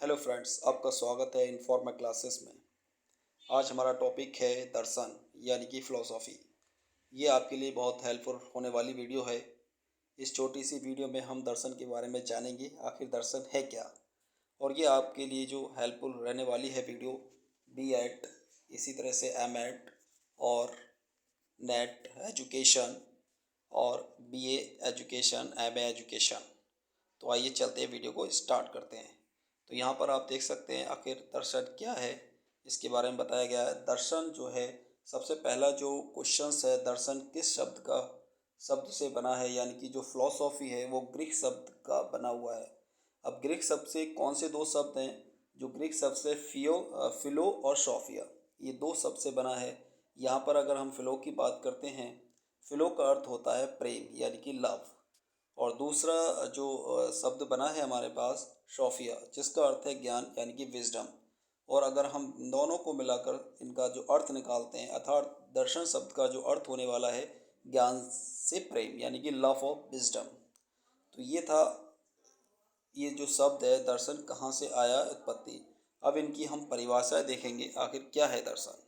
Hello friends, आपका स्वागत है इन्फॉर्मा क्लासेस में। आज हमारा टॉपिक है दर्शन यानी कि फ़िलॉसफ़ी। ये आपके लिए बहुत हेल्पफुल होने वाली वीडियो है। इस छोटी सी वीडियो में हम दर्शन के बारे में जानेंगे, आखिर दर्शन है क्या। और ये आपके लिए जो हेल्पफुल रहने वाली है वीडियो, बी एड, इसी तरह से एम एड और नेट एजुकेशन और B A education, M A education. तो आइए चलते हैं, वीडियो को स्टार्ट करते हैं। तो यहाँ पर आप देख सकते हैं आखिर दर्शन क्या है, इसके बारे में बताया गया है। दर्शन जो है, सबसे पहला जो क्वेश्चंस है, दर्शन किस शब्द से बना है, यानी कि जो फिलॉसफी है वो ग्रीक शब्द का बना हुआ है। अब ग्रीक शब्द से कौन से दो शब्द हैं? जो ग्रीक शब्द से फिलो और सोफिया, ये दो शब्द से बना है। यहाँ पर अगर हम फिलो की बात करते हैं, फिलो का अर्थ होता है प्रेम यानी कि लव। और दूसरा जो शब्द बना है हमारे पास, सोफिया, जिसका अर्थ है ज्ञान यानी कि विजडम। और अगर हम दोनों को मिलाकर इनका जो अर्थ निकालते हैं, अर्थात दर्शन शब्द का जो अर्थ होने वाला है ज्ञान से प्रेम यानी कि लव ऑफ विजडम। तो ये था, ये जो शब्द है दर्शन कहाँ से आया, उत्पत्ति। अब इनकी हम परिभाषाएं देखेंगे, आखिर क्या है दर्शन।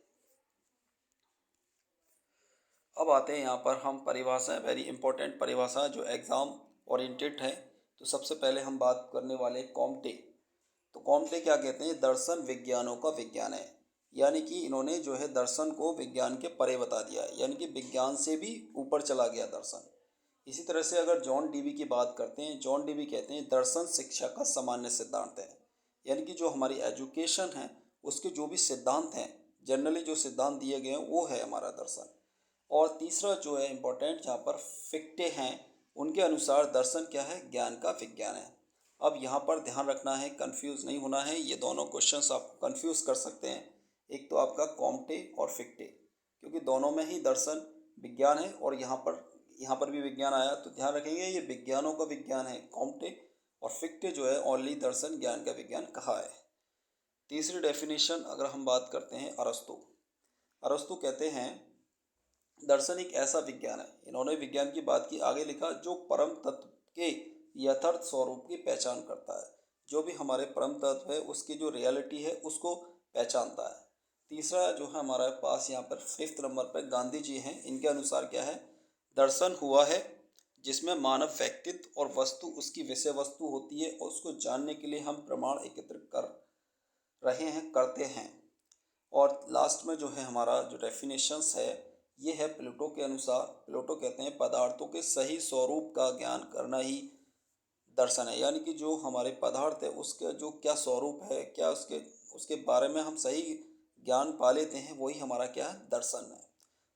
अब आते हैं यहाँ पर हम परिभाषाएं, वेरी इंपॉर्टेंट परिभाषा जो एग्ज़ाम ओरिएंटेड है। तो सबसे पहले हम बात करने वाले कॉम्टे। तो कॉम्टे क्या कहते हैं? दर्शन विज्ञानों का विज्ञान है। यानी कि इन्होंने जो है दर्शन को विज्ञान के परे बता दिया है, यानी कि विज्ञान से भी ऊपर चला गया दर्शन। इसी तरह से अगर जॉन डीवी की बात करते हैं, जॉन डीवी कहते हैं दर्शन शिक्षा का सामान्य सिद्धांत है। यानी कि जो हमारी एजुकेशन है उसके जो भी सिद्धांत हैं, जनरली जो सिद्धांत दिए गए हैं वो है हमारा दर्शन। और तीसरा जो है इम्पोर्टेंट, जहाँ पर फिक्टे हैं, उनके अनुसार दर्शन क्या है? ज्ञान का विज्ञान है। अब यहाँ पर ध्यान रखना है, कंफ्यूज नहीं होना है। ये दोनों क्वेश्चंस आपको कंफ्यूज कर सकते हैं। एक तो आपका कॉम्टे और फिक्टे, क्योंकि दोनों में ही दर्शन विज्ञान है। और यहाँ पर भी विज्ञान आया, तो ध्यान रखेंगे ये विज्ञानों का विज्ञान है कॉम्टे, और फिक्टे जो है ओनली दर्शन, ज्ञान का विज्ञान कहा है। तीसरी डेफिनेशन अगर हम बात करते हैं, अरस्तु। अरस्तु कहते हैं दर्शन एक ऐसा विज्ञान है, इन्होंने विज्ञान की बात की, आगे लिखा, जो परम तत्व के यथार्थ स्वरूप की पहचान करता है। जो भी हमारे परम तत्व है उसकी जो रियलिटी है उसको पहचानता है। तीसरा जो है हमारे पास यहाँ पर फिफ्थ नंबर पर गांधी जी हैं। इनके अनुसार क्या है? दर्शन हुआ है जिसमें मानव व्यक्तित्व और वस्तु उसकी विषय वस्तु होती है, और उसको जानने के लिए हम प्रमाण एकत्र कर रहे हैं, करते हैं। और लास्ट में जो है हमारा जो डेफिनेशंस है, ये है प्लेटो के अनुसार। प्लेटो कहते हैं पदार्थों के सही स्वरूप का ज्ञान करना ही दर्शन है। यानी कि जो हमारे पदार्थ है उसका जो क्या स्वरूप है, क्या उसके उसके बारे में हम सही ज्ञान पा लेते हैं, वही हमारा क्या है? दर्शन है।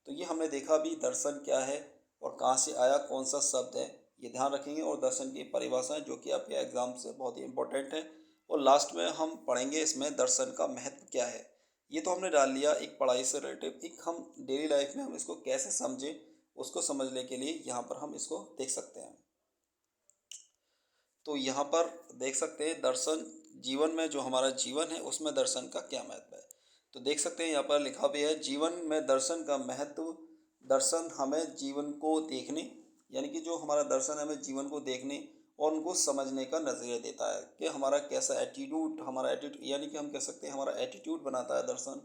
तो ये हमने देखा भी दर्शन क्या है और कहाँ से आया, कौन सा शब्द है, ये ध्यान रखेंगे। और दर्शन की परिभाषाएं जो कि आपके एग्जाम से बहुत ही इंपॉर्टेंट है। और लास्ट में हम पढ़ेंगे इसमें दर्शन का महत्व क्या है। ये तो हमने डाल लिया एक पढ़ाई से रिलेटेड, एक हम डेली लाइफ में हम इसको कैसे समझें, उसको समझने के लिए यहाँ पर हम इसको देख सकते हैं। तो यहाँ पर देख सकते हैं दर्शन, जीवन में जो हमारा जीवन है उसमें दर्शन का क्या महत्व है। तो देख सकते हैं यहाँ पर लिखा भी है, जीवन में दर्शन का महत्व। दर्शन हमें जीवन को देखने, यानी कि जो हमारा दर्शन हमें जीवन को देखने और उनको समझने का नज़रिया देता है कि हमारा कैसा एटीट्यूड, हमारा एटीट्यूड यानी कि हम कह सकते हैं हमारा एटीट्यूड बनाता है दर्शन,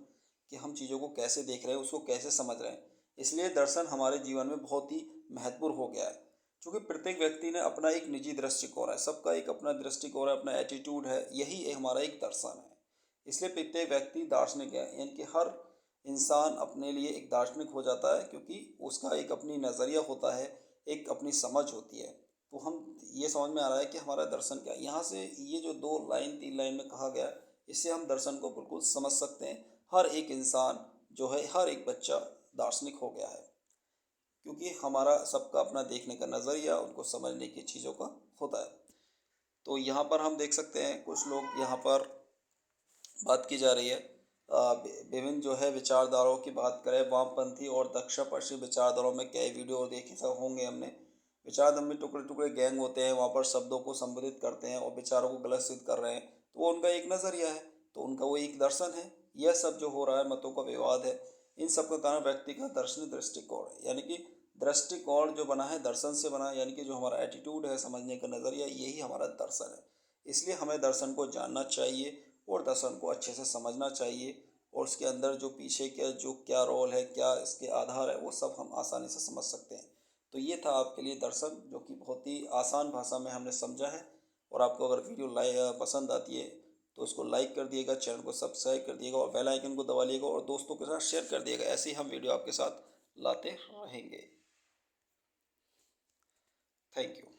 कि हम चीज़ों को कैसे देख रहे हैं, उसको कैसे समझ रहे हैं। इसलिए दर्शन हमारे जीवन में बहुत ही महत्वपूर्ण हो गया है। क्योंकि प्रत्येक व्यक्ति ने अपना एक निजी दृष्टिकोण है, सबका एक अपना दृष्टिकोण है, अपना एटीट्यूड है, यही हमारा एक दर्शन है। इसलिए प्रत्येक व्यक्ति दार्शनिक है, यानी कि हर इंसान अपने लिए एक दार्शनिक हो जाता है, क्योंकि उसका एक अपनी नज़रिया होता है, एक अपनी समझ होती है। तो हम ये समझ में आ रहा है कि हमारा दर्शन क्या है। यहाँ से ये जो 2 लाइन 3 लाइन में कहा गया, इससे हम दर्शन को बिल्कुल समझ सकते हैं। हर एक इंसान जो है, हर एक बच्चा दार्शनिक हो गया है, क्योंकि हमारा सबका अपना देखने का नज़रिया, उनको समझने की चीज़ों का होता है। तो यहाँ पर हम देख सकते हैं कुछ लोग, यहाँ पर बात की जा रही है विभिन्न जो है विचारधाराओं की बात करें, वामपंथी और दक्षिणपश्चिमी विचारधाराओं में कई वीडियो देखे सब होंगे हमने। विचारधारा में टुकड़े टुकड़े गैंग होते हैं, वहाँ पर शब्दों को संबोधित करते हैं और विचारों को गलत सिद्ध कर रहे हैं, तो वो उनका एक नज़रिया है, तो उनका वो एक दर्शन है। यह सब जो हो रहा है, मतों का विवाद है, इन सब का कारण व्यक्ति का दर्शनीय दृष्टिकोण है। यानी कि दृष्टिकोण जो बना है दर्शन से बना है, यानी कि जो हमारा एटीट्यूड है, समझने का नज़रिया, यही हमारा दर्शन है। इसलिए हमें दर्शन को जानना चाहिए और दर्शन को अच्छे से समझना चाहिए और उसके अंदर जो पीछे के जो क्या रोल है, क्या इसके आधार है, वो सब हम आसानी से समझ सकते हैं। तो ये था आपके लिए दर्शन, जो कि बहुत ही आसान भाषा में हमने समझा है। और आपको अगर वीडियो पसंद आती है तो उसको लाइक कर दिएगा, चैनल को सब्सक्राइब कर दिएगा और बेल आइकन को दबा लिएगा और दोस्तों के साथ शेयर कर दिएगा। ऐसे ही हम वीडियो आपके साथ लाते रहेंगे। Thank you.